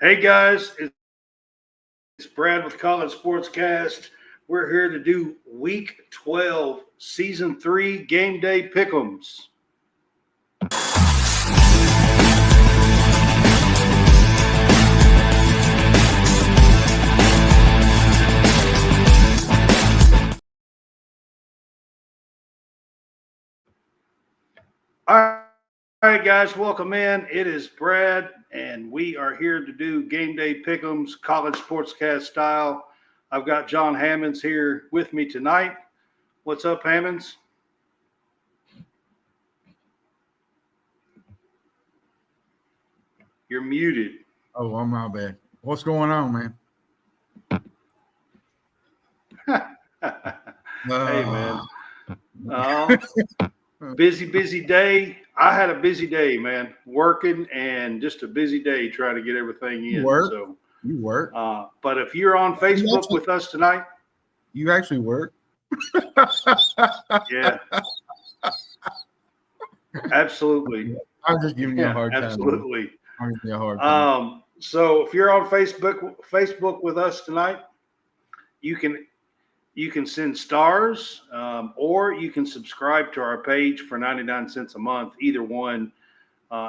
Hey guys, it's Brad with College SportsCast. We're here to do Week 12, Season 3 Game Day Pick'ems. All right, guys, welcome in. It is Brad, and we are here to do Game Day Pick'ems, College SportsCast style. I've got John Hammonds here with me tonight. What's up, Hammonds? You're muted. Oh, I'm my bad. What's going on, man? Hey, man. Busy day. I had a busy day, man. Working and just a busy day trying to get everything in. You work. But if you're on Facebook with us tonight, you actually work. Yeah. Absolutely. I'm just giving you a hard time. Absolutely. I'm giving you a hard time. So if you're on Facebook with us tonight, you can send stars, or you can subscribe to our page for 99 cents a month. Either one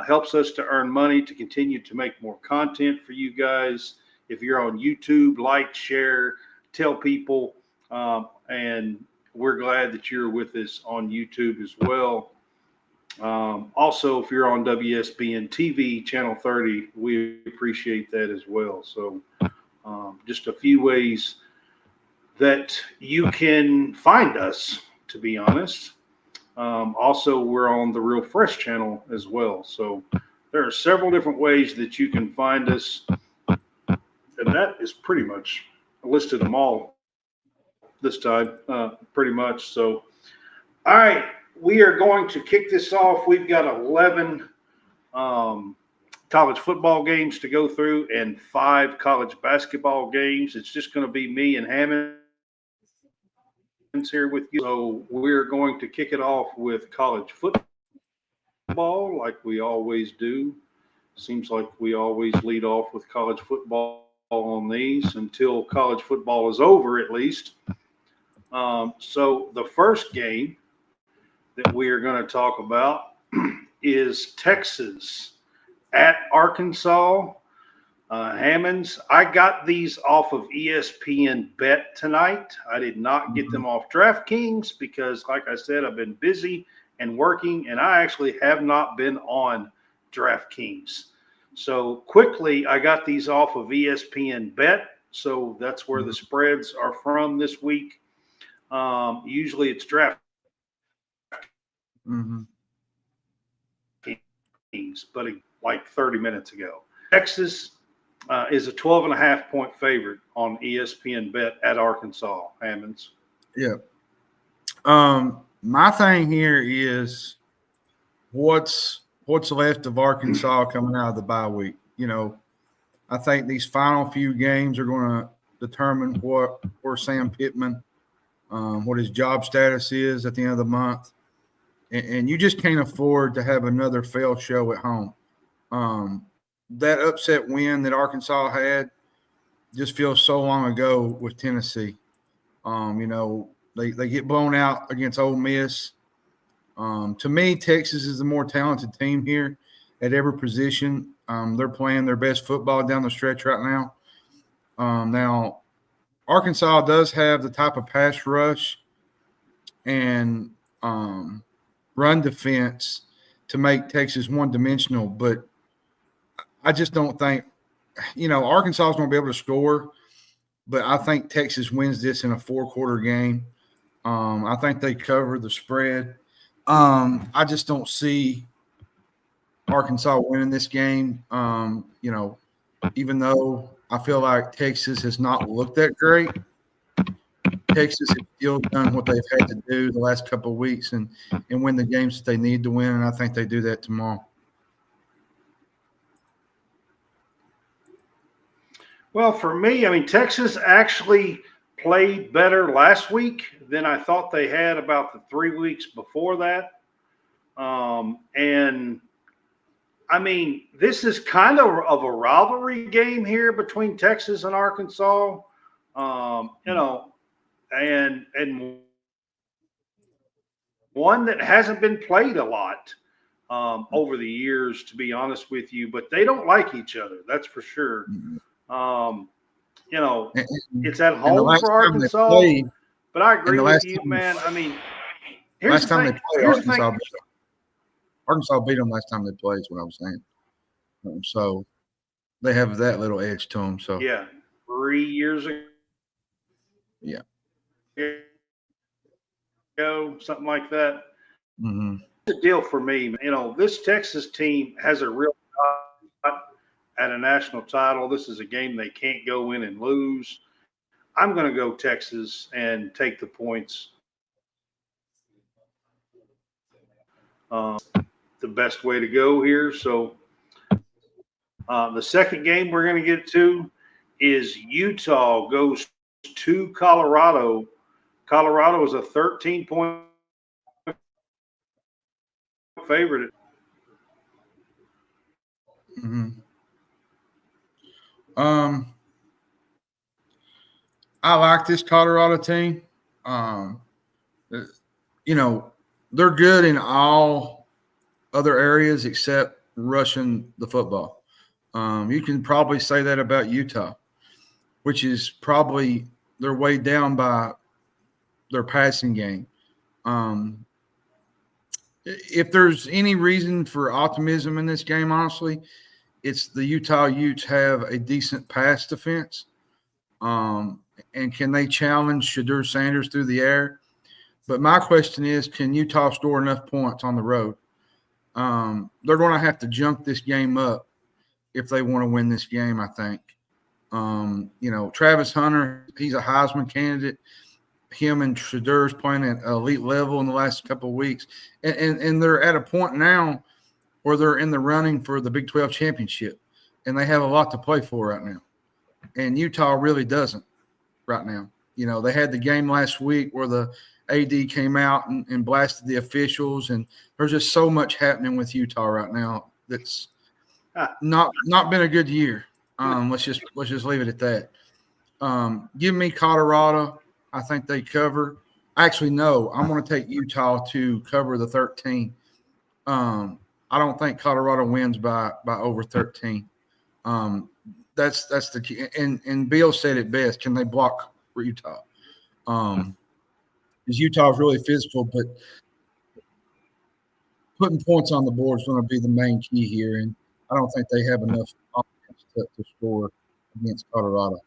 helps us to earn money to continue to make more content for you guys. If you're on YouTube, like, share, tell people, and we're glad that you're with us on YouTube as well. Also, if you're on WSBN TV, Channel 30, we appreciate that as well. So just a few ways that you can find us, to be honest. Also, we're on the Real Fresh channel as well. So there are several different ways that you can find us. And that is pretty much, I listed them all this time, pretty much. So, all right, we are going to kick this off. We've got 11 college football games to go through and 5 college basketball games. It's just going to be me and Hammond here with you. So we're going to kick it off with college football like we always do. Seems like we always lead off with college football on these until college football is over, at least. So the first game that we are going to talk about is Texas at Arkansas. Hammonds, I got these off of ESPN Bet tonight. I did not get them off DraftKings because, like I said, I've been busy and working, and I actually have not been on DraftKings. So quickly, I got these off of ESPN Bet. So that's where the spreads are from this week. Usually it's DraftKings, but like 30 minutes ago. Texas is a 12.5-point favorite on ESPN Bet at Arkansas. Hammonds. Yeah. My thing here is what's left of Arkansas coming out of the bye week. You know, I think these final few games are going to determine where Sam Pittman, what his job status is at the end of the month. And you just can't afford to have another failed show at home. That upset win that Arkansas had just feels so long ago with Tennessee. You know, they get blown out against Ole Miss. To me, Texas is the more talented team here at every position. They're playing their best football down the stretch right now. Now, Arkansas does have the type of pass rush and run defense to make Texas one-dimensional, but I just don't think, Arkansas is going to be able to score, but I think Texas wins this in a 4-quarter game. I think they cover the spread. I just don't see Arkansas winning this game. Even though I feel like Texas has not looked that great, Texas has still done what they've had to do the last couple of weeks and win the games that they need to win, and I think they do that tomorrow. Well, for me, Texas actually played better last week than I thought they had about the 3 weeks before that. And I mean, this is kind of a rivalry game here between Texas and Arkansas. You know, and one that hasn't been played a lot over the years, to be honest with you. But they don't like each other, that's for sure. You know, it's at home for Arkansas. But I agree with you, man. I mean, here's the thing. Arkansas beat them last time they played, is what I was saying. So they have that little edge to them. So yeah, 3 years ago. Yeah. Something like that. Mm-hmm. The deal for me, you know, this Texas team has a real shot at a national title. This is a game they can't go in and lose. I'm going to go Texas and take the points. The best way to go here. So the second game we're going to get to is Utah goes to Colorado. Colorado is a 13-point favorite. Mm-hmm. I like this Colorado team. You know, they're good in all other areas except rushing the football. You can probably say that about Utah, which is probably they're weighed down by their passing game. If there's any reason for optimism in this game, honestly, it's the Utah Utes have a decent pass defense. And can they challenge Shedeur Sanders through the air? But my question is, can Utah score enough points on the road? They're going to have to junk this game up if they want to win this game, I think. You know, Travis Hunter, he's a Heisman candidate. Him and Shedeur's playing at elite level in the last couple of weeks. And they're at a point now where they're in the running for the Big 12 championship. And they have a lot to play for right now. And Utah really doesn't right now. You know, they had the game last week where the AD came out and blasted the officials. And there's just so much happening with Utah right now that's not been a good year. Let's just leave it at that. Give me Colorado. I think they cover. Actually, no, I'm going to take Utah to cover the 13. I don't think Colorado wins by over 13. That's the key. And Bill said it best. Can they block for Utah? Because Utah is really physical, but putting points on the board is going to be the main key here. And I don't think they have enough offense to score against Colorado.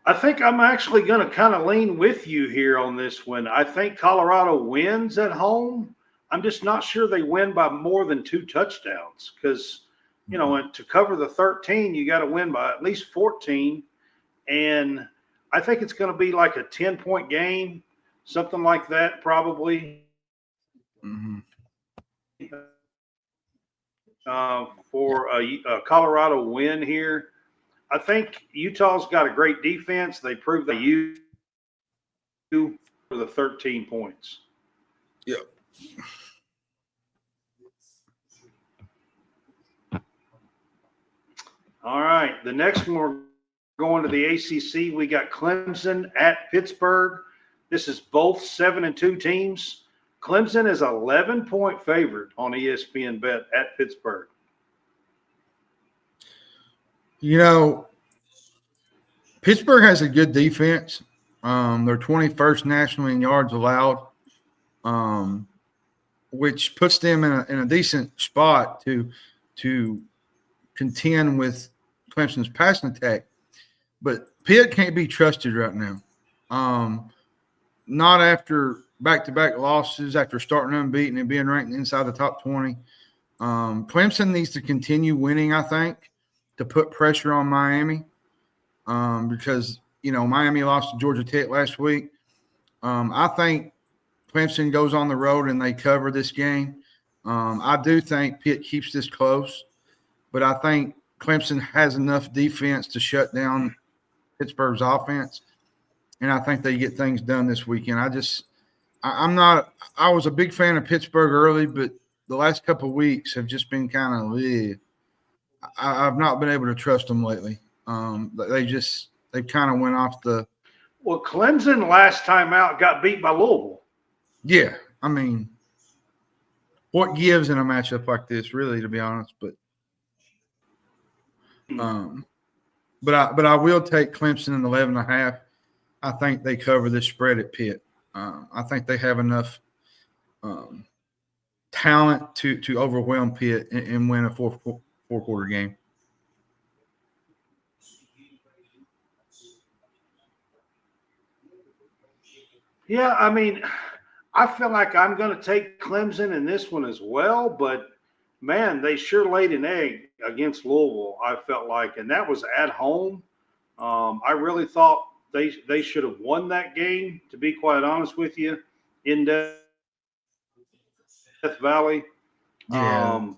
I think I'm actually going to kind of lean with you here on this one. I think Colorado wins at home. I'm just not sure they win by more than 2 touchdowns because, you know, to cover the 13, you got to win by at least 14. And I think it's going to be like a 10-point game, something like that, probably. Mm-hmm. For a Colorado win here. I think Utah's got a great defense. They proved they use for the 13 points. Yep. All right. The next one, we're going to the ACC. We got Clemson at Pittsburgh. This is both 7-2 teams. Clemson is 11-point favorite on ESPN Bet at Pittsburgh. You know, Pittsburgh has a good defense. They're 21st nationally in yards allowed, which puts them in a decent spot to contend with Clemson's passing attack. But Pitt can't be trusted right now. Not after back-to-back losses, after starting unbeaten and being ranked inside the top 20. Clemson needs to continue winning, I think, to put pressure on Miami because, you know, Miami lost to Georgia Tech last week. I think Clemson goes on the road and they cover this game. I do think Pitt keeps this close, but I think Clemson has enough defense to shut down Pittsburgh's offense. and I think they get things done this weekend. I'm not – I was a big fan of Pittsburgh early, but the last couple of weeks have just been kind of I've not been able to trust them lately. They kind of went off the – Well, Clemson last time out got beat by Louisville. Yeah, I mean, what gives in a matchup like this, really, to be honest? But I will take Clemson in 11.5. I think they cover this spread at Pitt. I think they have enough talent to overwhelm Pitt and win a four-quarter game. Yeah, I mean, I feel like I'm going to take Clemson in this one as well, but man, they sure laid an egg against Louisville, I felt like, and that was at home. I really thought they should have won that game, to be quite honest with you, in Death Valley. Yeah.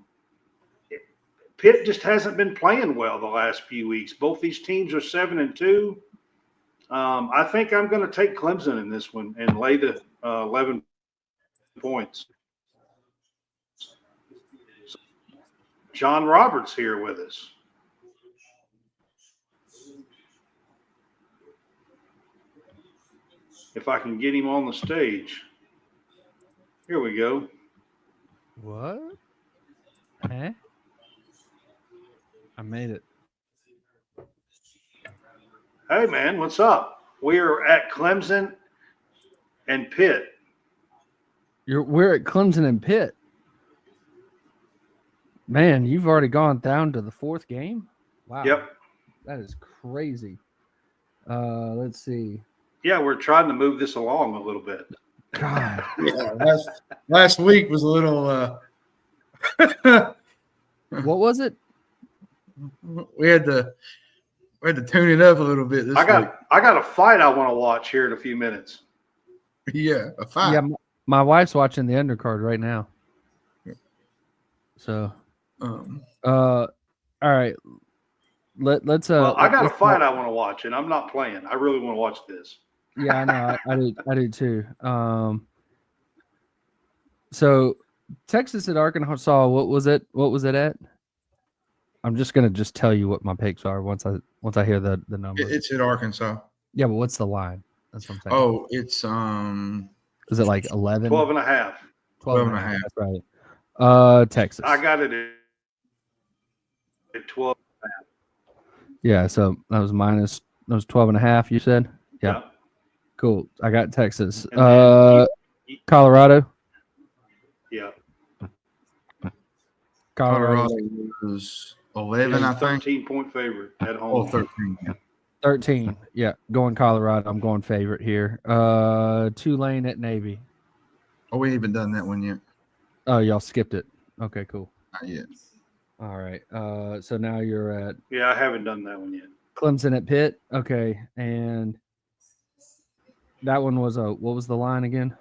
Pitt just hasn't been playing well the last few weeks. Both these teams are 7-2. I think I'm going to take Clemson in this one and lay the 11 points. So John Roberts here with us. If I can get him on the stage. Here we go. What? Huh? I made it. Hey, man, what's up? We're at Clemson and Pitt. We're at Clemson and Pitt. Man, you've already gone down to the fourth game? Wow. Yep. That is crazy. Let's see. Yeah, we're trying to move this along a little bit. God. Yeah, last week was a little What was it? we had to tune it up a little bit this week. I got a fight I want to watch here in a few mintes. Yeah, a fight. Yeah, my wife's watching the undercard right now. So all right. Let's I got a fight I want to watch, and I'm not playing. I really want to watch this. Yeah, I know. I do too. So Texas at Arkansas, what was it? What was it at? I'm just gonna tell you what my picks are once I hear the number. It's at Arkansas. Yeah, but what's the line? That's what I'm saying. Oh, it's Is it like 11? 12.5. 12.5. That's right. Texas. I got it at 12. Yeah, so that was 12.5, you said? Yeah. Cool. I got Texas. Colorado. Yeah. Colorado was 11, I think. 13-point favorite at home. Oh, 13. Yeah. 13. Yeah, going Colorado. I'm going favorite here. Tulane at Navy. Oh, we haven't done that one yet. Oh, y'all skipped it. Okay, cool. Not yet. All right. So now you're at Yeah, I haven't done that one yet. Clemson at Pitt. Okay, and that one was what was the line again?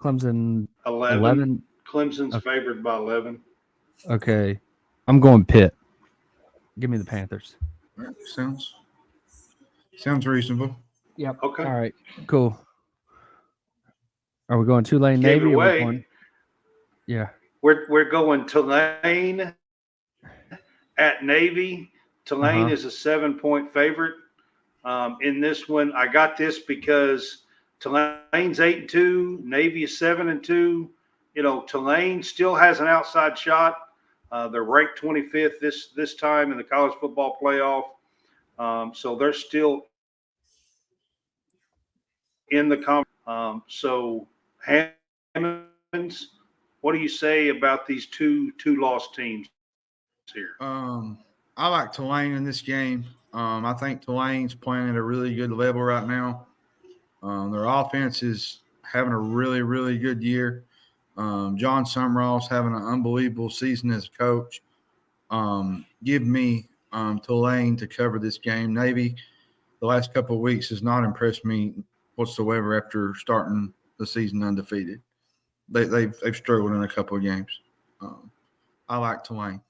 Clemson 11. Clemson's favored by 11. Okay, I'm going Pitt. Give me the Panthers. All right. Sounds reasonable. Yep. Okay. All right. Cool. Are we going Tulane Gave Navy? it away. Yeah. We're going Tulane at Navy. Tulane is a 7-point favorite. In this one, I got this because Tulane's 8-2, Navy is 7-2. You know, Tulane still has an outside shot. They're ranked 25th this time in the college football playoff. So they're still in the conference. So Hammonds, what do you say about these two lost teams here? I like Tulane in this game. I think Tulane's playing at a really good level right now. Their offense is having a really, really good year. John Summerall's having an unbelievable season as a coach. Give me Tulane to cover this game. Navy, the last couple of weeks, has not impressed me whatsoever after starting the season undefeated. They've struggled in a couple of games. I like Tulane.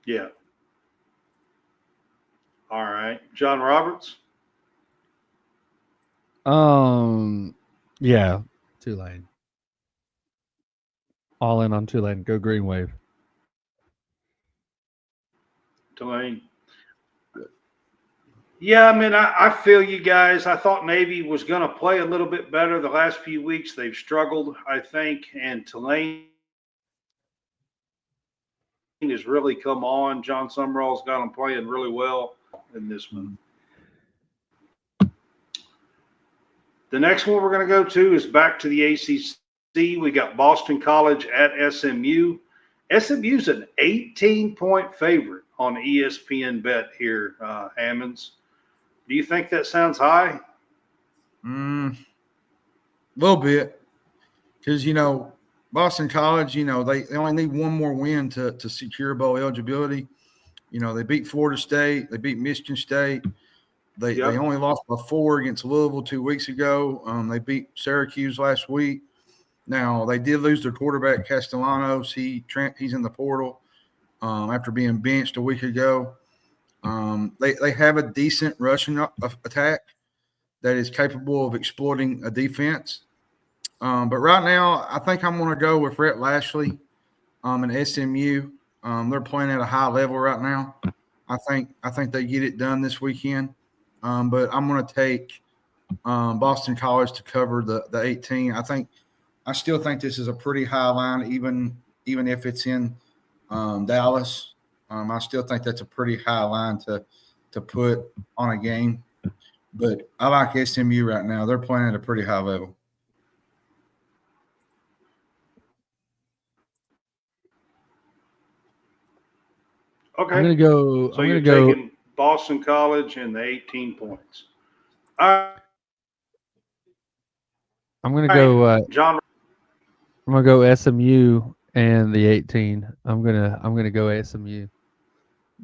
Yeah. All right. John Roberts. Yeah, Tulane. All in on Tulane. Go Green Wave. Tulane. Yeah, I mean, I feel you guys. I thought Navy was going to play a little bit better the last few weeks. They've struggled, I think, and Tulane has really come on. John Summerall's got them playing really well in this one. The next one we're going to go to is back to the ACC. We got Boston College at SMU. SMU's an 18-point favorite on ESPN Bet here, Hammonds. Do you think that sounds high? A little bit. Because, Boston College, they only need one more win to secure bowl eligibility. They beat Florida State. They beat Michigan State. They only lost by 4 against Louisville 2 weeks ago. They beat Syracuse last week. Now, they did lose their quarterback, Castellanos. He's in the portal after being benched a week ago. They have a decent rushing attack that is capable of exploiting a defense. But right now, I think I'm going to go with Rhett Lashley and SMU. They're playing at a high level right now. I think they get it done this weekend. But I'm going to take Boston College to cover the 18. I still think this is a pretty high line, even if it's in Dallas. I still think that's a pretty high line to put on a game. But I like SMU right now. They're playing at a pretty high level. Okay. I'm gonna go. So you're taking Boston College and the 18 points. All right. I'm gonna go. John. I'm gonna go SMU and the 18. I'm gonna go SMU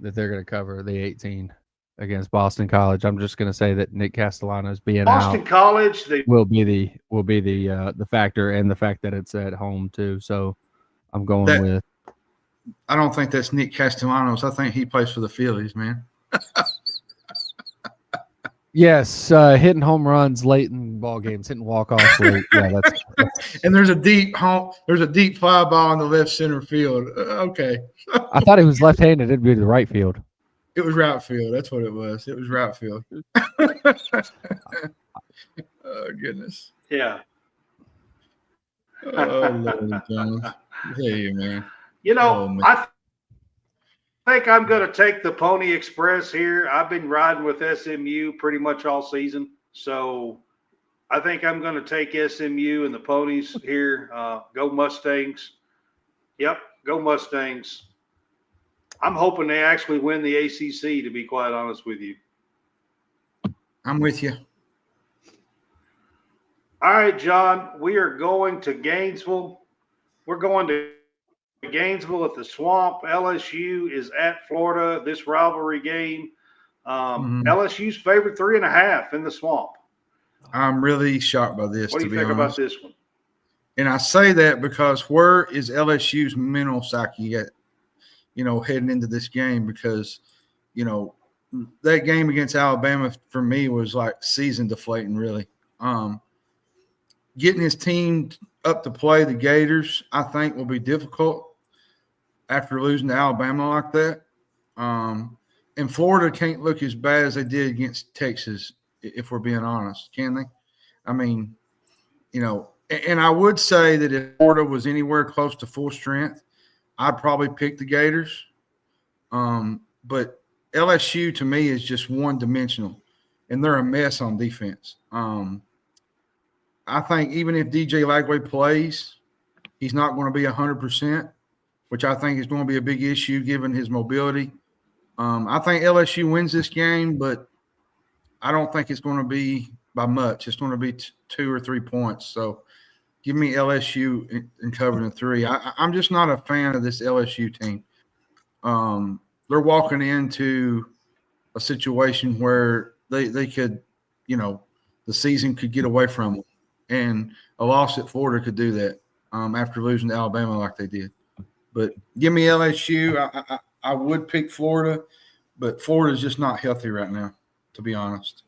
that they're gonna cover the 18 against Boston College. I'm just gonna say that Nick Castellanos being Boston out College will be the factor, and the fact that it's at home too. So I'm going with. I don't think that's Nick Castellanos. I think he plays for the Phillies, man. Yes, hitting home runs late in ball games, hitting walk-offs late. Yeah, that's And there's a deep fly ball in the left center field. Okay. I thought he was left-handed. It'd be the right field. It was right field. That's what it was. It was right field. Oh, goodness. Yeah. Oh, Lord, Jones. Hey, man. I think I'm going to take the Pony Express here. I've been riding with SMU pretty much all season. So I think I'm going to take SMU and the Ponies here. Go Mustangs. Yep, go Mustangs. I'm hoping they actually win the ACC, to be quite honest with you. I'm with you. All right, John, we are going to Gainesville. We're going to Gainesville at the Swamp. LSU is at Florida. This rivalry game. LSU's favored 3.5 in the Swamp. I'm really shocked by this. What do you think about this one? And I say that because where is LSU's mental psyche at? Heading into this game, because that game against Alabama for me was like season deflating. Really, getting his team up to play the Gators, I think, will be difficult after losing to Alabama like that. And Florida can't look as bad as they did against Texas, if we're being honest, can they? I mean, and I would say that if Florida was anywhere close to full strength, I'd probably pick the Gators. But LSU, to me, is just one-dimensional, and they're a mess on defense. I think even if DJ Lagway plays, he's not going to be 100%, which I think is going to be a big issue given his mobility. I think LSU wins this game, but I don't think it's going to be by much. It's going to be 2 or 3 points. So give me LSU in covering the 3. I'm just not a fan of this LSU team. They're walking into a situation where they could, the season could get away from them. And a loss at Florida could do that after losing to Alabama like they did. But give me LSU. I would pick Florida, but Florida's just not healthy right now, to be honest.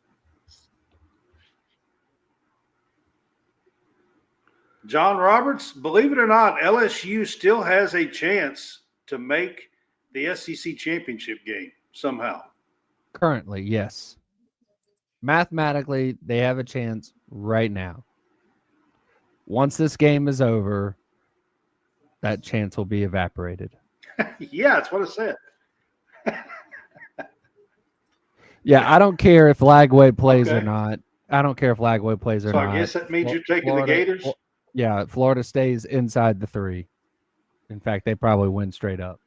John Roberts, believe it or not, LSU still has a chance to make the SEC championship game somehow. Currently, yes. Mathematically, they have a chance right now. Once this game is over, that chance will be evaporated. Yeah, that's what I said. Yeah, I don't care if Lagway plays or Okay. not. I don't care if Lagway plays or So not. I guess that means you're taking the Gators? Yeah, Florida stays inside the 3. In fact, they probably win straight up.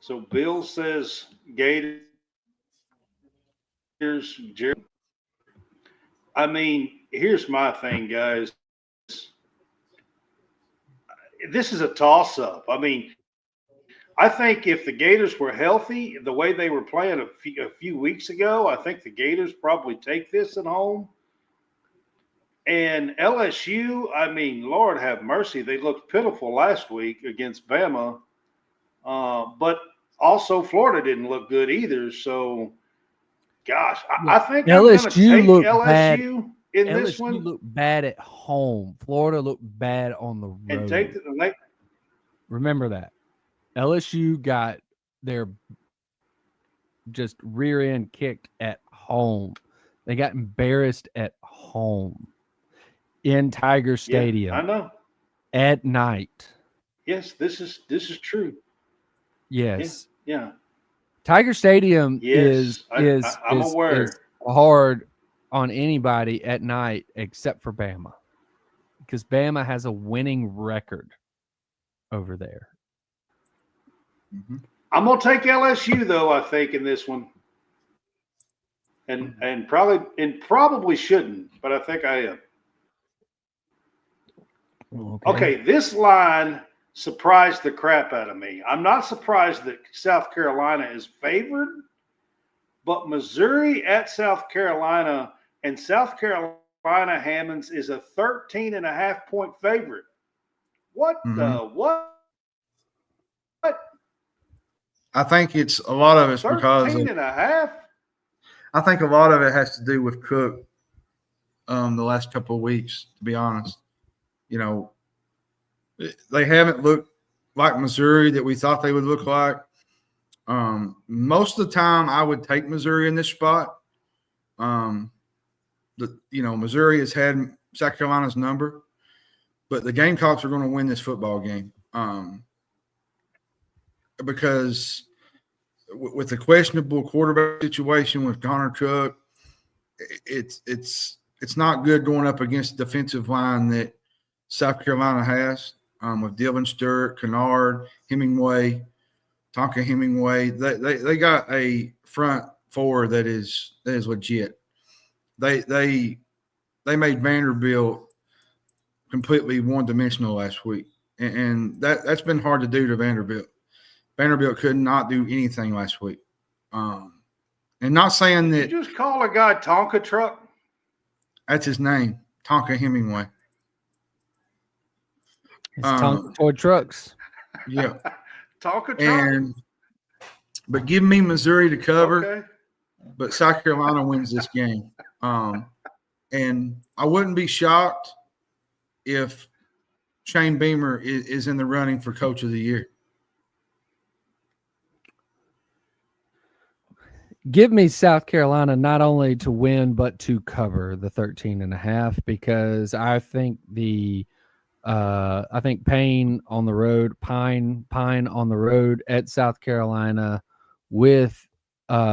So Bill says Gators. Jerry. I mean, here's my thing, guys. This is a toss-up. I mean, I think if the Gators were healthy, the way they were playing a few weeks ago, I think the Gators probably take this at home. And LSU, I mean, Lord have mercy, they looked pitiful last week against Bama. But also Florida didn't look good either. So, gosh, I think I'm going to take LSU in this one. LSU looked bad at home. Florida looked bad on the road. And take the Remember that. LSU got their just rear end kicked at home. They got embarrassed at home in Tiger Stadium. Yeah, I know. At night. Yes, this is true. Yes. Yeah. Tiger Stadium is is hard on anybody at night except for Bama. Because Bama has a winning record over there. Mm-hmm. I'm gonna take LSU though, I think, in this one. And probably shouldn't, but I think I am. Okay, this line surprised the crap out of me. I'm not surprised that South Carolina is favored, but Missouri at South Carolina, and South Carolina Hammonds is a 13.5-point favorite. What the what? I think it's a lot of it's because 13.5. I think a lot of it has to do with Cook the last couple of weeks, to be honest. You know, they haven't looked like Missouri that we thought they would look like. Most of the time, I would take Missouri in this spot. Missouri has had South Carolina's number, but the Gamecocks are going to win this football game because with the questionable quarterback situation with Connor Cook, it's not good going up against the defensive line that South Carolina has with Dylan Stewart, Kennard, Hemingway, Tonka Hemingway. They got a front four that is legit. They made Vanderbilt completely one-dimensional last week, and that's been hard to do to Vanderbilt. Vanderbilt could not do anything last week. And not saying that – Did you just call a guy Tonka Truck? That's his name, Tonka Hemingway. It's Tonka Toy Trucks. Yeah. Tonka Truck. But give me Missouri to cover, okay. But South Carolina wins this game. And I wouldn't be shocked if Shane Beamer is in the running for Coach of the Year. Give me South Carolina not only to win but to cover the 13.5 because I think Pine on the road at South Carolina with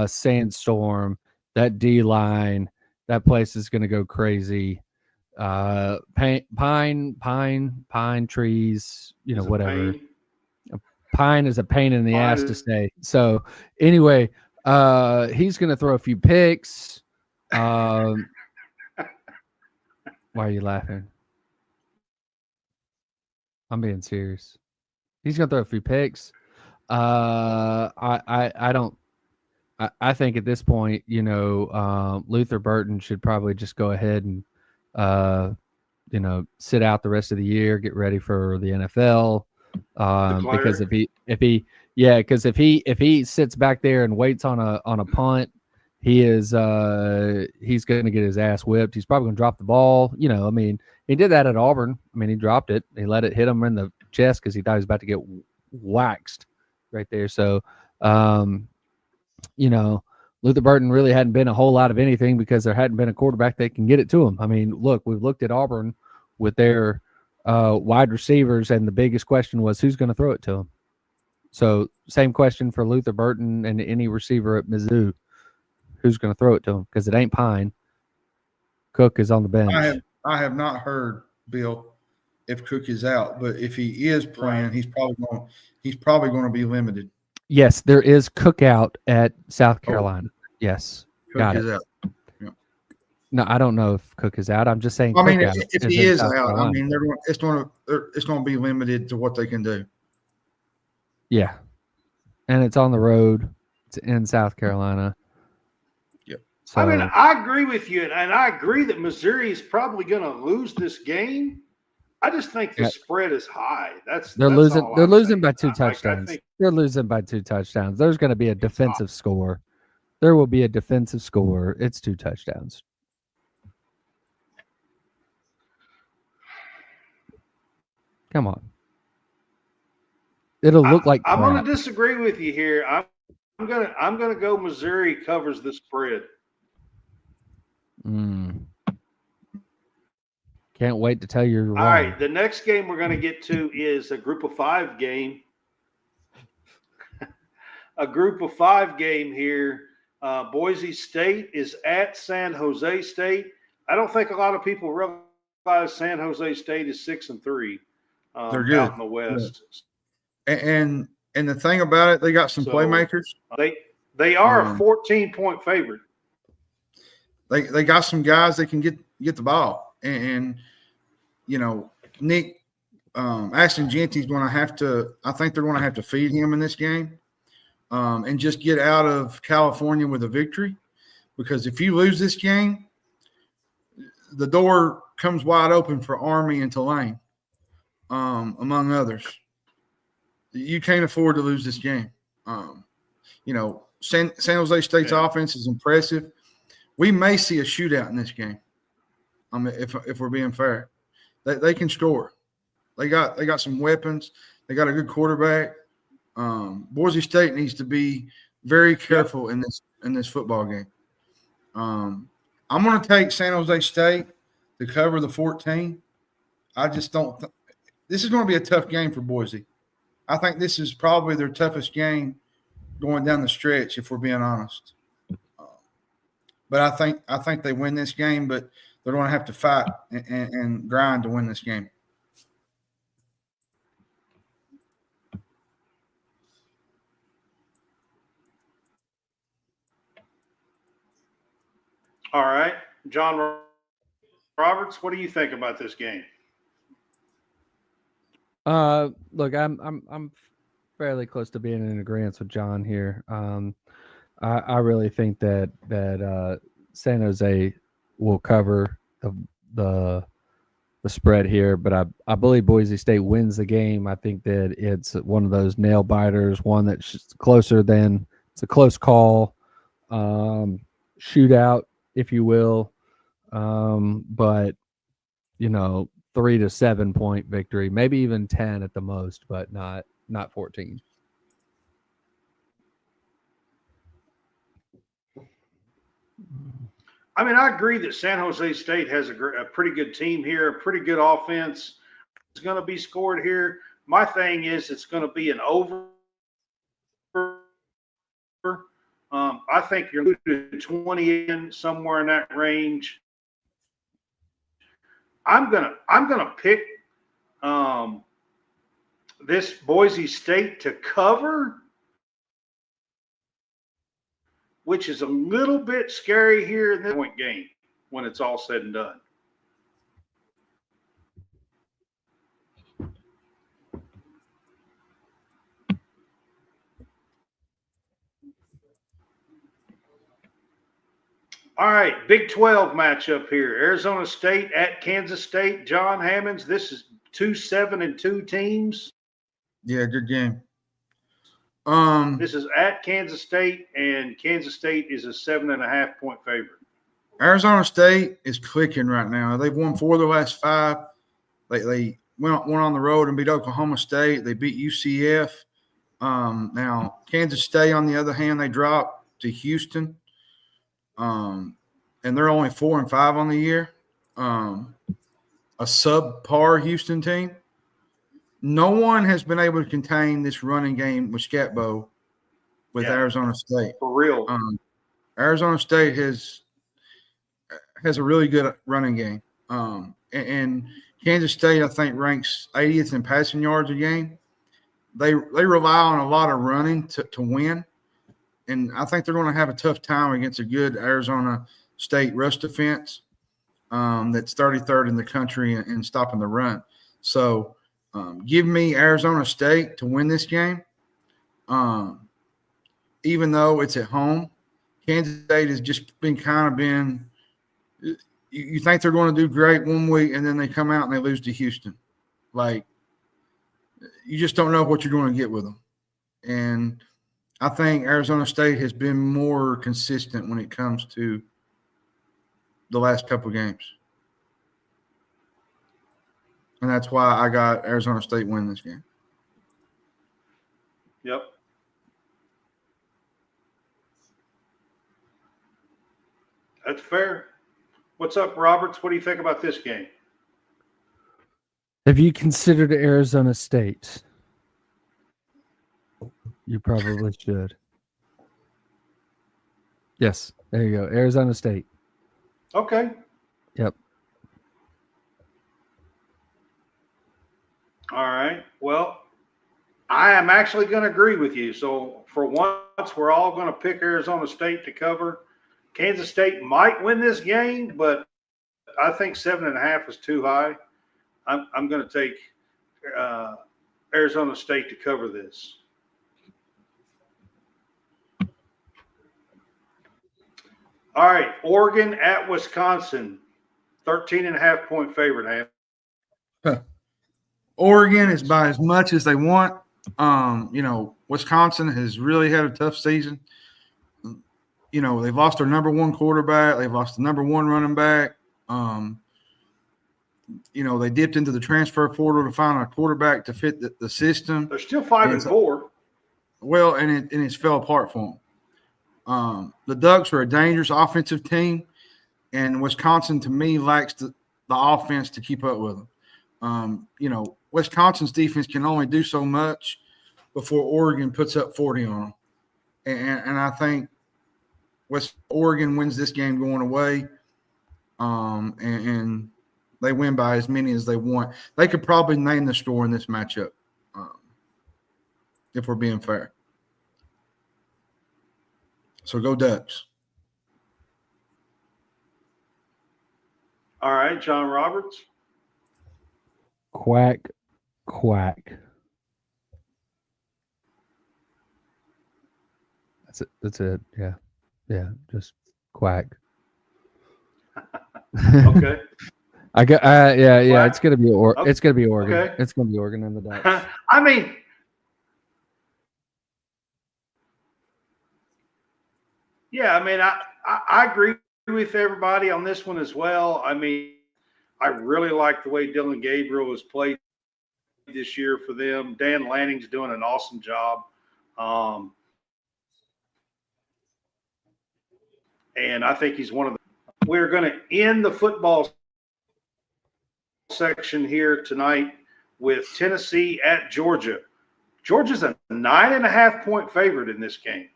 Sandstorm, that D line, that place is going to go crazy. Pine trees, whatever. Pine is a pain in the ass to say. So anyway. He's going to throw a few picks. Why are you laughing? I'm being serious. He's going to throw a few picks. I think at this point, Luther Burton should probably just go ahead and sit out the rest of the year, get ready for the NFL. Because if he sits back there and waits on a punt, he's going to get his ass whipped. He's probably going to drop the ball. I mean, he did that at Auburn. I mean, he dropped it. He let it hit him in the chest because he thought he was about to get waxed right there. So, Luther Burton really hadn't been a whole lot of anything because there hadn't been a quarterback that can get it to him. I mean, look, we've looked at Auburn with their wide receivers, and the biggest question was who's going to throw it to him. So same question for Luther Burton and any receiver at Mizzou. Who's going to throw it to him? Because it ain't Pine. Cook is on the bench. I have not heard, Bill, if Cook is out, but if he is playing, he's probably going to be limited. Yes, there is Cook out at South Carolina. Yes, Cook is out. Yeah. No, I don't know if Cook is out. I'm just saying. I mean, if he is out, Carolina. I mean, it's going to be limited to what they can do. Yeah, and it's on the road. It's in South Carolina. Yep. So, I mean, I agree with you, and I agree that Missouri is probably going to lose this game. I just think the spread is high. They're losing. They're losing by 2 touchdowns. They're losing by 2 touchdowns. There's going to be a defensive score. There will be a defensive score. It's 2 touchdowns. Come on. It'll look like I'm going to disagree with you here. I'm going to go Missouri covers the spread. Can't wait to tell you you're wrong. All right, the next game we're going to get to is a group of 5 game. A group of 5 game here. Boise State is at San Jose State. I don't think a lot of people realize San Jose State is 6-3. They're good out in the West. And the thing about it, they got some playmakers. They are a 14-point favorite. They got some guys that can get the ball. And Nick Ashton Genty's going to have to – I think they're going to have to feed him in this game and just get out of California with a victory, because if you lose this game, the door comes wide open for Army and Tulane, among others. You can't afford to lose this game. San Jose State's offense is impressive. We may see a shootout in this game. If we're being fair, they can score. They got some weapons. They got a good quarterback. Boise State needs to be very careful in this football game. I'm going to take San Jose State to cover the 14. I just don't. This is going to be a tough game for Boise. I think this is probably their toughest game going down the stretch, if we're being honest. But I think they win this game, but they're going to have to fight and grind to win this game. All right, John Roberts, what do you think about this game? Look, I'm fairly close to being in agreement with John here. I really think that San Jose will cover the spread here, but I believe Boise State wins the game. I think that it's one of those nail biters, one that's closer than it's a close call, shootout, if you will. But 3 to 7 point victory, maybe even 10 at the most, but not 14. I mean, I agree that San Jose State has a pretty good team here, a pretty good offense. It's going to be scored here. My thing is it's going to be an over. I think you're losing 20 in somewhere in that range. I'm gonna pick this Boise State to cover, which is a little bit scary here in this point game when it's all said and done. All right, Big 12 matchup here. Arizona State at Kansas State. John Hammonds, this is 2-7-2 teams. Yeah, good game. This is at Kansas State, and Kansas State is a 7.5-point favorite. Arizona State is clicking right now. They've won 4 of their last 5. They went on the road and beat Oklahoma State. They beat UCF. Now, Kansas State, on the other hand, they dropped to Houston. And they're only 4-5 on the year. A subpar Houston team. No one has been able to contain this running game with Scatbo with Arizona State. For real. Arizona State has a really good running game. And Kansas State, I think, ranks 80th in passing yards a game. They rely on a lot of running to win. And I think they're going to have a tough time against a good Arizona State rush defense that's 33rd in the country in stopping the run. So give me Arizona State to win this game. Even though it's at home, Kansas State has just been you think they're going to do great one week, and then they come out and they lose to Houston. Like, you just don't know what you're going to get with them. And I think Arizona State has been more consistent when it comes to the last couple of games. And that's why I got Arizona State win this game. Yep. That's fair. What's up, Roberts? What do you think about this game? Have you considered Arizona State? You probably should. Yes, there you go. Arizona State. Okay. Yep. All right. Well, I am actually going to agree with you. So for once, we're all going to pick Arizona State to cover. Kansas State might win this game, but I think 7.5 is too high. I'm going to take Arizona State to cover this. All right, Oregon at Wisconsin, 13.5-point favorite. Oregon is by as much as they want. Wisconsin has really had a tough season. They've lost their number 1 quarterback. They've lost the number 1 running back. They dipped into the transfer portal to find a quarterback to fit the system. They're still 5-4. Well, and it's fell apart for them. The Ducks are a dangerous offensive team, and Wisconsin, to me, lacks the offense to keep up with them. Wisconsin's defense can only do so much before Oregon puts up 40 on them. And I think Oregon wins this game going away, and they win by as many as they want. They could probably name the score in this matchup, if we're being fair. So go Ducks. All right, John Roberts. Quack, quack. That's it. Yeah. Yeah. Just quack. Okay. I got. Yeah. Quack. It's gonna be Okay. It's gonna be Oregon. Okay. It's gonna be Oregon and the Ducks. I mean, I agree with everybody on this one as well. I mean, I really like the way Dylan Gabriel has played this year for them. Dan Lanning's doing an awesome job. And I think he's one of the – we're going to end the football section here tonight with Tennessee at Georgia. Georgia's a 9.5-point favorite in this game.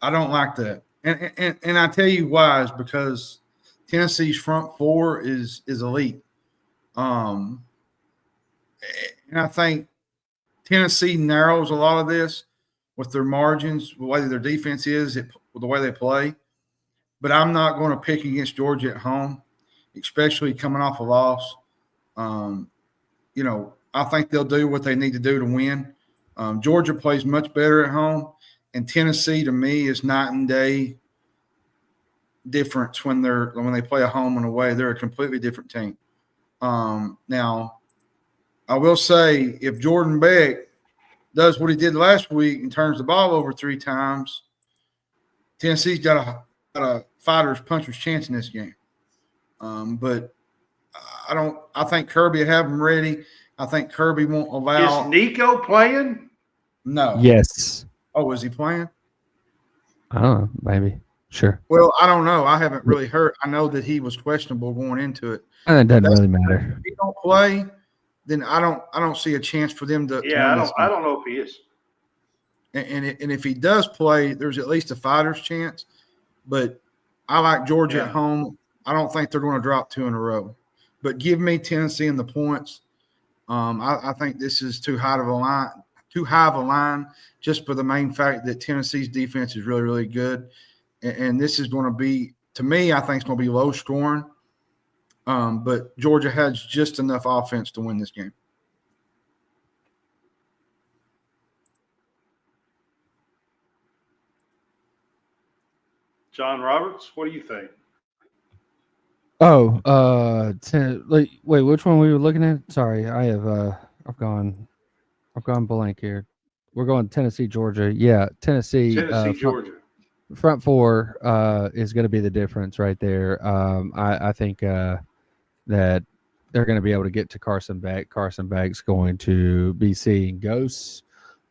I don't like that. And I tell you why is because Tennessee's front 4 is elite. And I think Tennessee narrows a lot of this with their margins, the way their defense is, the way they play. But I'm not going to pick against Georgia at home, especially coming off a loss. I think they'll do what they need to do to win. Georgia plays much better at home, and Tennessee, to me, is night and day difference when they play a home and away. They're a completely different team. Now, I will say if Jordan Beck does what he did last week and turns the ball over 3 times, Tennessee's got a fighter's puncher's chance in this game. But I think Kirby will have them ready. I think Kirby won't allow. Is Nico playing? No. Yes. Oh, is he playing? I don't know. Maybe. Sure. Well, I don't know. I haven't really heard. I know that he was questionable going into it. And it doesn't really matter. If he don't play, then I don't see a chance for them to. Yeah, to I don't know if he is. And if he does play, there's at least a fighter's chance. But I like Georgia at home. I don't think they're going to drop 2 in a row. But give me Tennessee in the points. I think this is too high of a line, just for the main fact that Tennessee's defense is really, really good. And this is going to be, to me, I think it's going to be low scoring. But Georgia has just enough offense to win this game. John Roberts, what do you think? Oh, wait, which one we were looking at? Sorry, I've gone blank here. We're going Tennessee, Georgia. Yeah, Tennessee, Georgia. Front 4 is going to be the difference right there. I think that they're going to be able to get to Carson Beck. Carson Beck's going to be seeing ghosts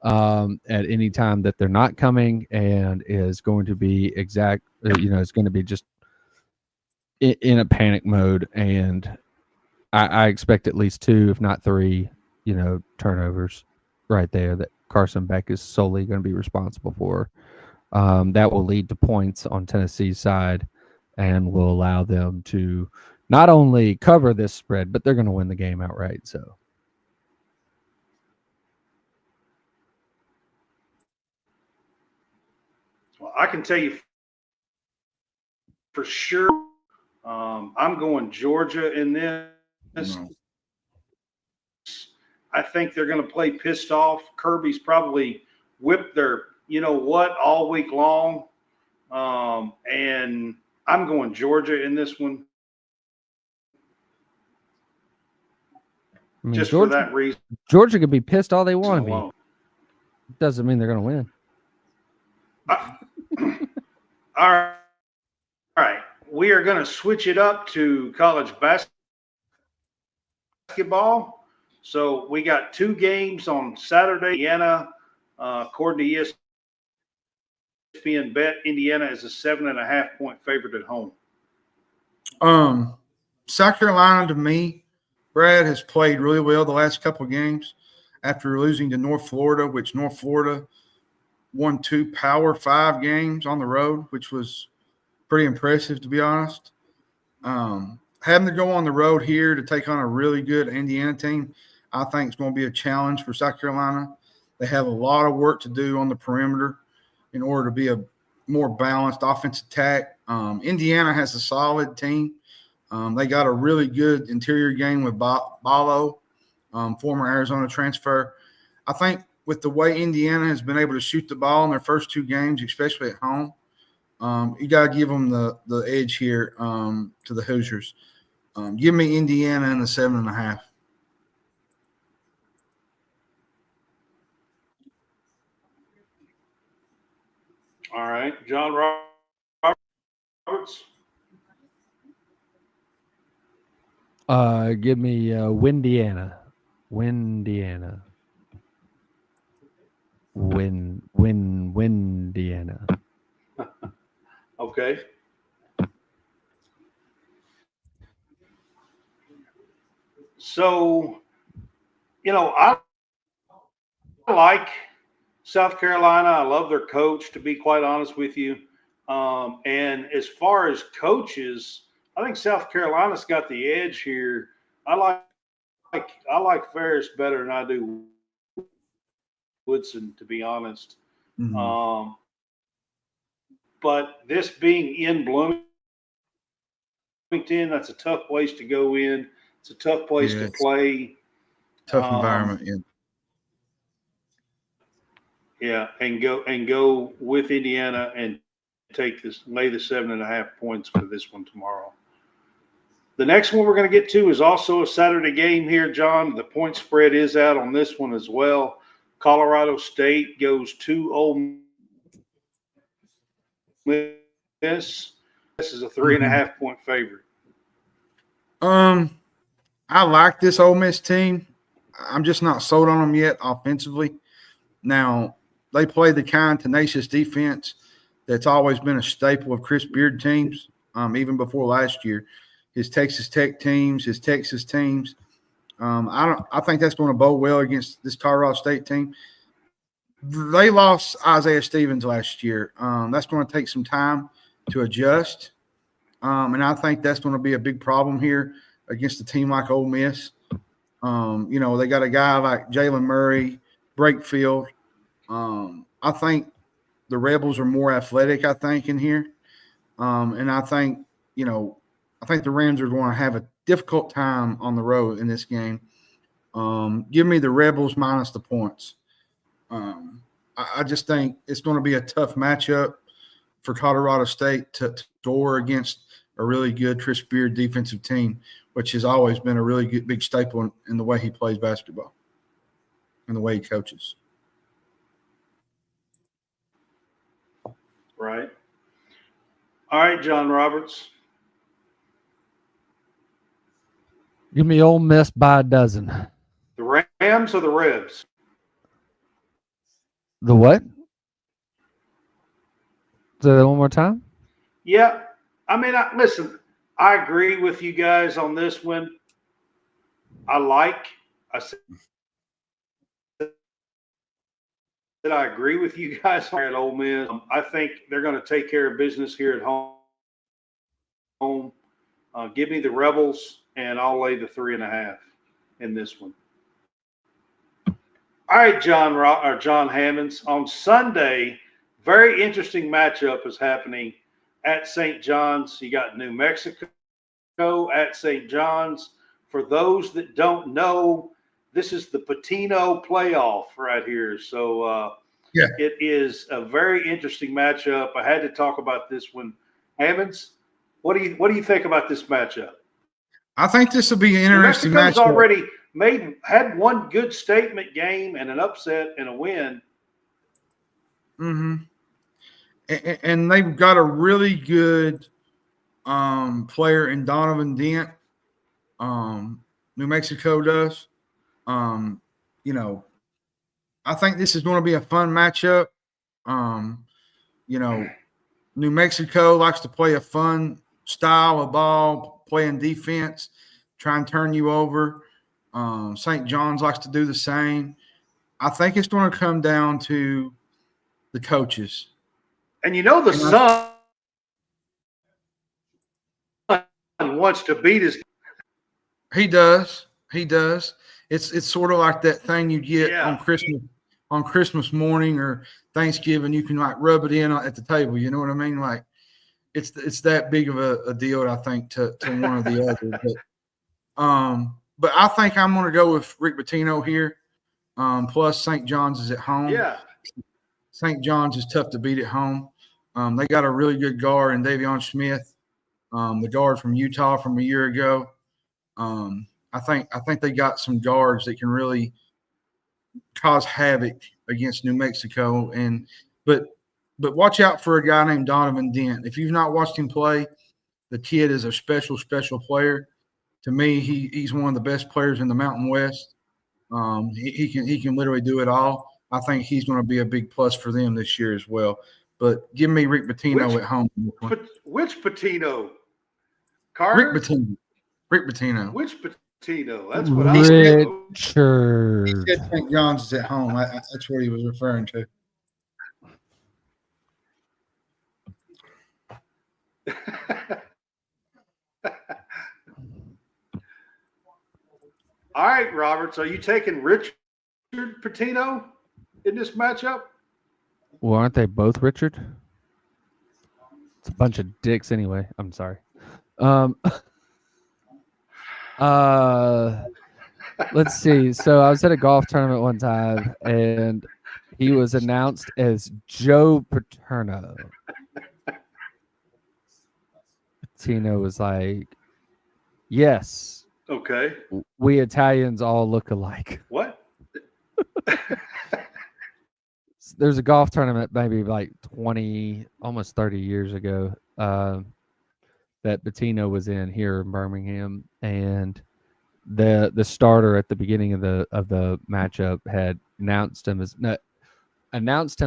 at any time that they're not coming, and is going to be it's going to be just in a panic mode. And I expect at least 2, if not 3, turnovers right there that Carson Beck is solely going to be responsible for. That will lead to points on Tennessee's side and will allow them to not only cover this spread, but they're going to win the game outright. So, well, I can tell you for sure, I'm going Georgia in this. No. I think they're going to play pissed off. Kirby's probably whipped their all week long. And I'm going Georgia in this one. I mean, Just Georgia, for that reason. Georgia could be pissed all they want to be. Alone. Doesn't mean they're going to win. All right. We are going to switch it up to college basketball. So we got 2 games on Saturday. Indiana, according to ESPN Bet, Indiana is a 7.5 point favorite at home. South Carolina, to me, Brad, has played really well the last couple of games after losing to North Florida, which North Florida won 2 Power 5 games on the road, which was pretty impressive, to be honest. Having to go on the road here to take on a really good Indiana team, I think it's going to be a challenge for South Carolina. They have a lot of work to do on the perimeter in order to be a more balanced offensive attack. Indiana has a solid team. They got a really good interior game with Ballo, former Arizona transfer. I think with the way Indiana has been able to shoot the ball in their first 2 games, especially at home, you got to give them the edge here to the Hoosiers. Give me Indiana in the 7.5. All right. John Roberts. Give me Windiana. Windiana. Windiana. Okay. So, I like South Carolina. I love their coach, to be quite honest with you. And as far as coaches, I think South Carolina's got the edge here. I like Ferris better than I do Woodson, to be honest. Mm-hmm. But this being in Bloomington, that's a tough place to go in. It's a tough place to play. Tough environment, yeah. Yeah, and go with Indiana and lay the 7.5 points for this one tomorrow. The next one we're going to get to is also a Saturday game here, John. The point spread is out on this one as well. Colorado State goes to Ole Miss. This is a 3.5 point favorite. I like this Ole Miss team. I'm just not sold on them yet offensively. Now, they play the kind tenacious defense that's always been a staple of Chris Beard teams, even before last year. His Texas Tech teams, his Texas teams. I think that's going to bode well against this Colorado State team. They lost Isaiah Stevens last year. That's going to take some time to adjust. And I think that's going to be a big problem here against a team like Ole Miss. They got a guy like Jalen Murray, Brakefield. I think the Rebels are more athletic, in here. And I think the Rams are going to have a difficult time on the road in this game. Give me the Rebels minus the points. I just think it's going to be a tough matchup for Colorado State to score against a really good Chris Beard defensive team, which has always been a really good, big staple in the way he plays basketball and the way he coaches. Right. All right, John Roberts. Give me Ole Miss by a dozen. The Rams or the Rebs? The what? Say that one more time. Yeah. I mean, listen, I agree with you guys on this one. I said that I agree with you guys at Ole Miss. I think they're going to take care of business here at home. Give me the Rebels, and I'll lay the 3.5 in this one. All right, John Hammonds. On Sunday, very interesting matchup is happening at St. John's. You got New Mexico at St. John's. For those that don't know, this is the Patino playoff right here. So It is a very interesting matchup. I had to talk about this one. Hammonds, what do you think about this matchup? I think this will be an interesting New Mexico's matchup. already had one good statement game and an upset and a win. Mm-hmm. And they've got a really good player in Donovan Dent. New Mexico does. I think this is going to be a fun matchup. New Mexico likes to play a fun style of ball, playing defense, try and turn you over. St. John's likes to do the same. I think it's going to come down to the coaches. And the son wants to beat his. He does. It's sort of like that thing you get on Christmas morning or Thanksgiving. You can like rub it in at the table. You know what I mean? Like it's that big of a deal, I think, to one or the other. But I think I'm going to go with Rick Pitino here. Plus St. John's is at home. Yeah. St. John's is tough to beat at home. They got a really good guard in Davion Smith, the guard from Utah from a year ago. I think they got some guards that can really cause havoc against New Mexico. But watch out for a guy named Donovan Dent. If you've not watched him play, the kid is a special player. To me, he's one of the best players in the Mountain West. He can literally do it all. I think he's going to be a big plus for them this year as well. But give me Rick Pitino at home. Which Pitino? Carter? Rick Pitino. Which Pitino? That's what I said. Richard. He said St. John's is at home. That's what he was referring to. All right, Roberts, are you taking Richard Pitino in this matchup? Well, aren't they both Richard? It's a bunch of dicks anyway. I'm sorry. Let's see. So I was at a golf tournament one time, and he was announced as Joe Paterno. Tino was like, "Yes, Okay. we Italians all look alike." What? There's a golf tournament maybe like 20, almost 30 years ago that Bettino was in here in Birmingham, and the starter at the beginning of the matchup had announced him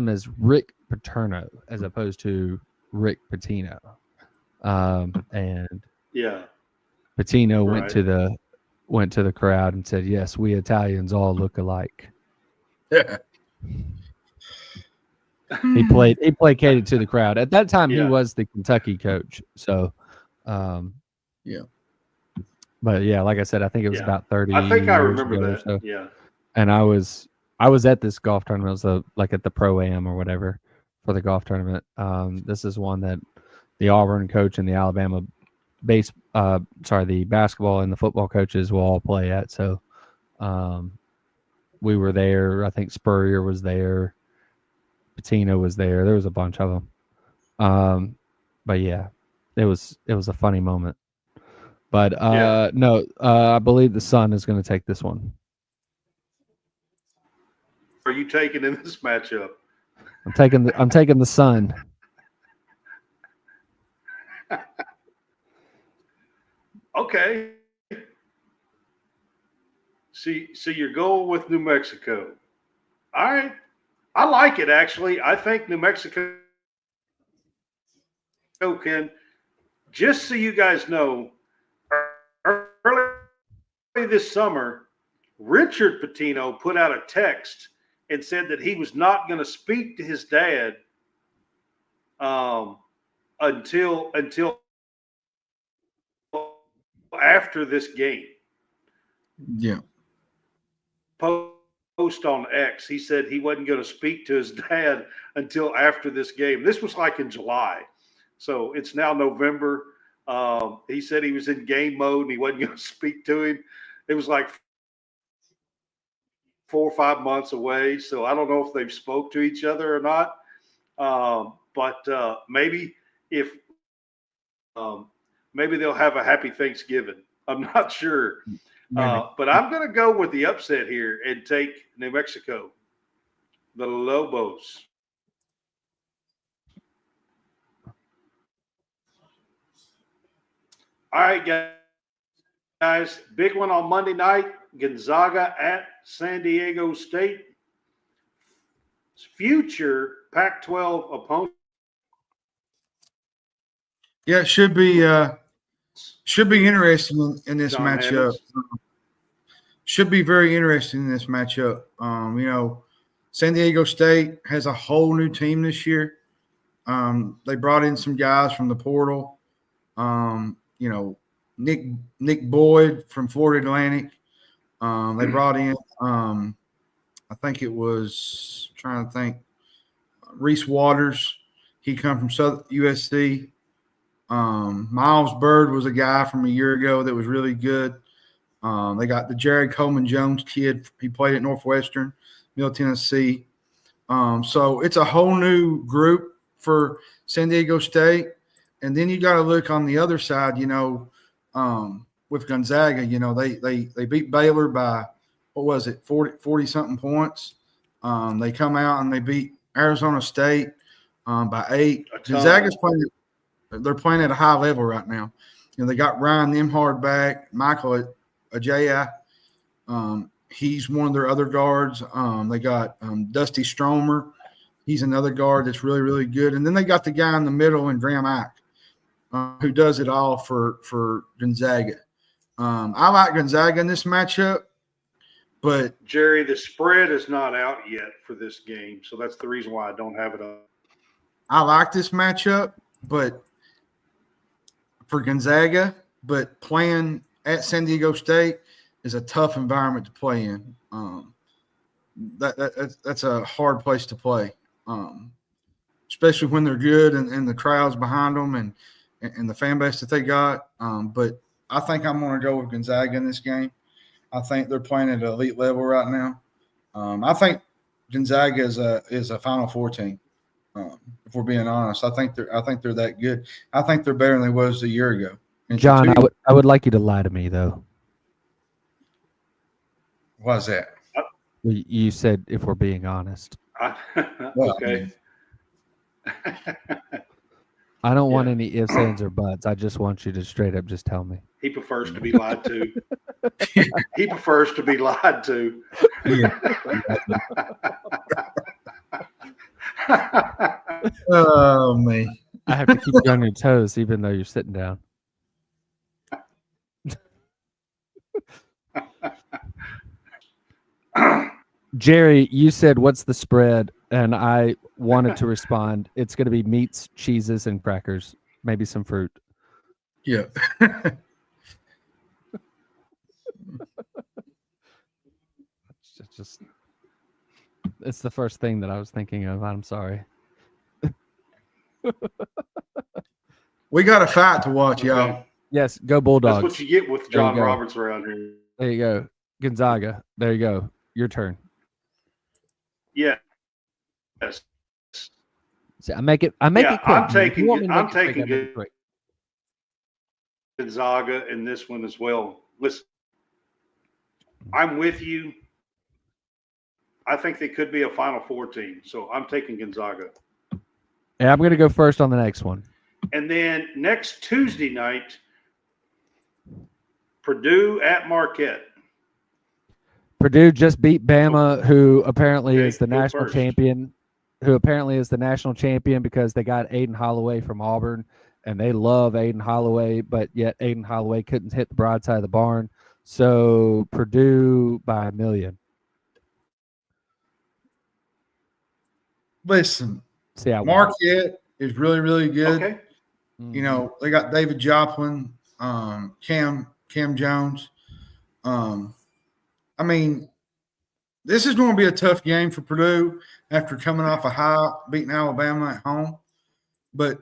as Rick Paterno as opposed to Rick Pitino. And Yeah. Pitino Right. went to the crowd and said, "Yes, we Italians all look alike." Yeah. He placated to the crowd. At that time, he Yeah. was the Kentucky coach. So, Yeah. but yeah, like I said, I think it was Yeah. about 30 I think I years remember ago or that. so. Yeah. And I was at this golf tournament. It was like at the Pro-Am or whatever for the golf tournament. This is one that the Auburn coach and the Alabama the basketball and the football coaches will all play at. So we were there. I think Spurrier was there. Patino was there. There was a bunch of them. But yeah, it was a funny moment. But Yeah. no, I believe the Sun is going to take this one. Are you taking in this matchup? I'm taking the Sun. Okay. See, so you're going with New Mexico. All right. I like it, actually. I think New Mexico can, just so you guys know, early this summer, Richard Pitino put out a text and said that he was not going to speak to his dad until after this game. Yeah. Post on X, he said he wasn't going to speak to his dad until after this game. This was like in July, so it's now November. He said he was in game mode and he wasn't going to speak to him. It was like 4 or 5 months away, so I don't know if they've spoke to each other or not. But maybe if maybe they'll have a happy Thanksgiving. I'm not sure. But I'm going to go with the upset here and take New Mexico, the Lobos. All right, guys. Big one on Monday night. Gonzaga at San Diego State. Future Pac-12 opponent. Yeah, it should be interesting in this John matchup. Hammonds. Should be very interesting in this matchup. San Diego State has a whole new team this year. They brought in some guys from the portal. Nick Boyd from Florida Atlantic. They brought in, I think it was, trying to think, Reese Waters. He come from USC. Miles Bird was a guy from a year ago that was really good. They got the Jared Coleman Jones kid. He played at Northwestern, Middle Tennessee. So it's a whole new group for San Diego State. And then you got to look on the other side, with Gonzaga, they beat Baylor by, what was it, 40 something points. They come out and they beat Arizona State by 8. Gonzaga's they're playing at a high level right now. They got Ryan Nembhard back, Michael Ajaya. He's one of their other guards. They got Dusty Stromer. He's another guard that's really, really good. And then they got the guy in the middle in Graham Ike, who does it all for Gonzaga. I like Gonzaga in this matchup, but Jerry, the spread is not out yet for this game, so that's the reason why I don't have it up. I like this matchup, but for Gonzaga, but playing at San Diego State is a tough environment to play in. That's a hard place to play, especially when they're good and the crowd's behind them and the fan base that they got. But I think I'm going to go with Gonzaga in this game. I think they're playing at an elite level right now. I think Gonzaga is a Final Four team. If we're being honest, I think they're that good. I think they're better than they was a year ago. And John, I would like you to lie to me though. Why's that? You said if we're being honest. Okay. I don't want any ifs, ands, or buts. I just want you to straight up just tell me. He prefers to be lied to. He prefers to be lied to. Yeah. Oh man. I have to keep you on your toes even though you're sitting down. Jerry, you said what's the spread? And I wanted to respond. It's going to be meats, cheeses, and crackers, maybe some fruit. Yeah. It's the first thing that I was thinking of. I'm sorry. We got a fight to watch, y'all. Okay. Yes, go Bulldogs. That's what you get with John Roberts around here. There you go. Gonzaga. There you go. Your turn. Yeah. Yes. See, I make it quick. I'm taking quick. Gonzaga in this one as well. Listen, I'm with you. I think they could be a Final Four team, so I'm taking Gonzaga. Yeah, I'm going to go first on the next one. And then next Tuesday night, Purdue at Marquette. Purdue just beat Bama, who apparently is the go national first. champion. Who apparently is the national champion because they got Aiden Holloway from Auburn, and they love Aiden Holloway, but yet Aiden Holloway couldn't hit the broadside of the barn. So Purdue by 1 million. Listen, See how Marquette is really, really good. Okay. You know, they got David Joplin, Cam Jones. I mean, this is going to be a tough game for Purdue after coming off a high, beating Alabama at home. But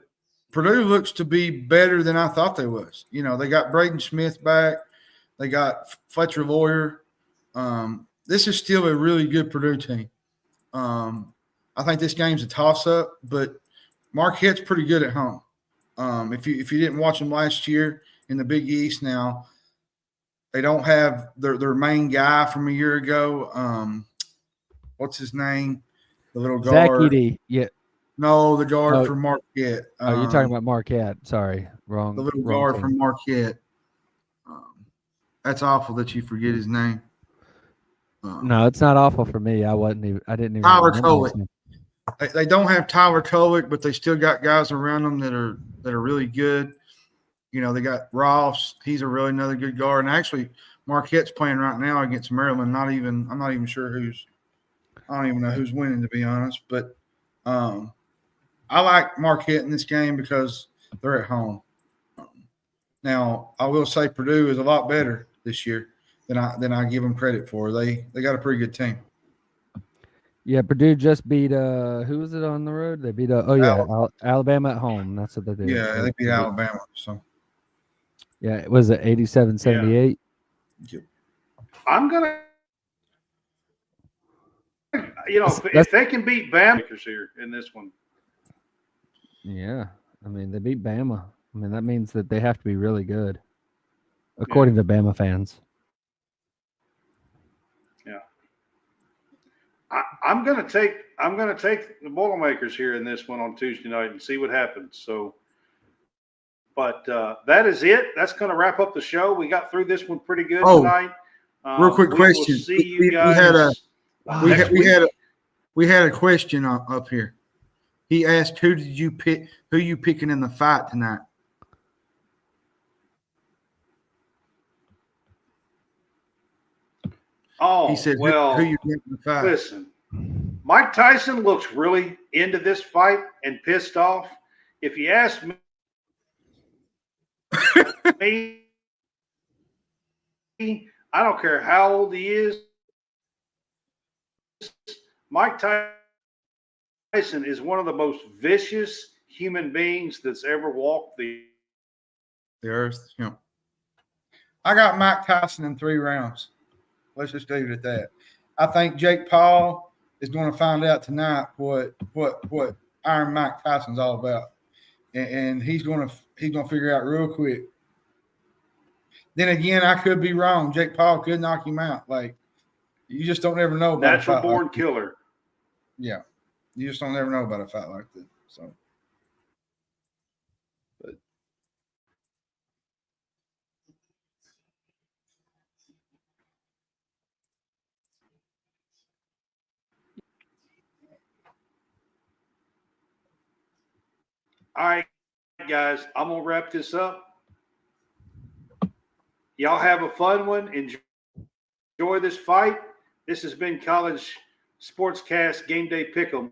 Purdue looks to be better than I thought they was. You know, they got Braden Smith back. They got Fletcher Lawyer. This is still a really good Purdue team. I think this game's a toss-up, but Marquette's pretty good at home. If you didn't watch them last year in the Big East, now they don't have their main guy from a year ago. What's his name? The little guard. Zach Edey. Yeah. No, the guard from Marquette. You're talking about Marquette. Sorry, wrong. The little guard team. from Marquette. That's awful that you forget his name. No, it's not awful for me. I didn't even. Tyler Kolek. They don't have Tyler Kolek, but they still got guys around them that are really good. You know, they got Ross. He's another good guard. And actually, Marquette's playing right now against Maryland. I'm not even sure I don't even know who's winning, to be honest. But I like Marquette in this game because they're at home. Now, I will say Purdue is a lot better this year than I give them credit for. They got a pretty good team. Yeah, Purdue just beat who was it on the road? They beat Alabama at home. That's what they did. Yeah, they beat Alabama. So yeah, it was at 87-78. Yeah. I'm gonna, if they can beat Bama here in this one. Yeah, I mean they beat Bama. I mean that means that they have to be really good, according to Bama fans. Yeah, I'm gonna take the Boilermakers here in this one on Tuesday night and see what happens. So, but that is it. That's going to wrap up the show. We got through this one pretty good tonight. Real quick question. Will see you guys. We had a question up here. He asked, "Who did you pick? Who you picking in the fight tonight?" Oh, he said, well, who you picking in the fight? Listen, Mike Tyson looks really into this fight and pissed off. If you ask me, I don't care how old he is. Mike Tyson is one of the most vicious human beings that's ever walked the earth. Yeah. I got Mike Tyson in 3 rounds. Let's just leave it at that. I think Jake Paul is going to find out tonight what Iron Mike Tyson's all about, and he's gonna figure out real quick. Then again, I could be wrong. Jake Paul could knock him out. Like, you just don't ever know about Natural a fight born like killer. Yeah, you just don't ever know about a fight like that. So, but All right, guys, I'm gonna wrap this up. Y'all have a fun one. Enjoy this fight. This has been College SportsCast Game Day Pick'em.